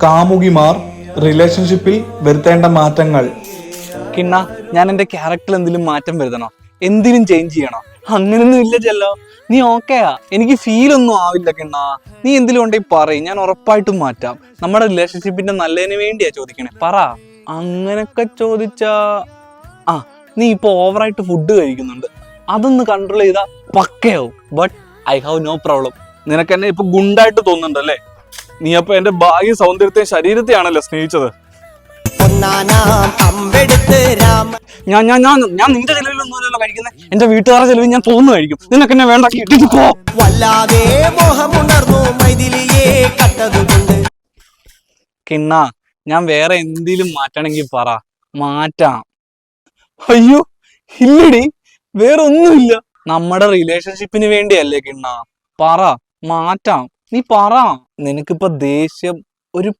കാമുകിമാർ റിലേഷൻഷിപ്പിൽ വരുത്തേണ്ട മാറ്റങ്ങൾ. കിണ്ണ, ഞാൻ എന്റെ ക്യാരക്ടറിൽ എന്തെങ്കിലും മാറ്റം വരുത്തണോ? എന്തിനും ചേഞ്ച് ചെയ്യണോ? അങ്ങനൊന്നും ഇല്ല ചെല്ലോ. നീ ഓക്കെയാ, എനിക്ക് ഫീൽ ഒന്നും ആവില്ല കിണ്ണ. നീ എന്തിലും ഉണ്ടെങ്കിൽ പറയും, ഞാൻ ഉറപ്പായിട്ടും മാറ്റാം. നമ്മുടെ റിലേഷൻഷിപ്പിന്റെ നല്ലതിന് വേണ്ടിയാ ചോദിക്കണേ, പറ. അങ്ങനൊക്കെ ചോദിച്ചാ നീ ഇപ്പൊ ഓവറായിട്ട് ഫുഡ് കഴിക്കുന്നുണ്ട്, അതൊന്ന് കൺട്രോൾ ചെയ്താ പക്കയാവും. But I have no problem. നിനക്ക് എന്നെ ഇപ്പൊ ഗുണ്ടായിട്ട് തോന്നുന്നുണ്ടല്ലേ? നീ അപ്പൊ എന്റെ ഭാഗ്യ സൗന്ദര്യത്തെ ശരീരത്തെയാണല്ലോ സ്നേഹിച്ചത്. ഞാൻ ഞാൻ ഞാൻ ഞാൻ നിന്റെ ചെലവിലൊന്നുമല്ലല്ലോ കഴിക്കുന്നത്, എന്റെ വീട്ടുകാരുടെ ചെലവിൽ ഞാൻ തോന്നുന്നു കഴിക്കും. നിനക്ക് എന്നെ വേണ്ട, കിട്ടിട്ട് പോ. കിണ്ണ, ഞാൻ വേറെ എന്തെങ്കിലും മാറ്റണമെങ്കിൽ പറ, മാറ്റാം. അയ്യോ ഇല്ലടി, വേറെ ഒന്നുമില്ല. നമ്മുടെ റിലേഷൻഷിപ്പിന് വേണ്ടിയല്ലേ കിണ്ണ, പറ, മാറ്റാം. നീ പറ. നിനക്കിപ്പോ ദേഷ്യം ഒരു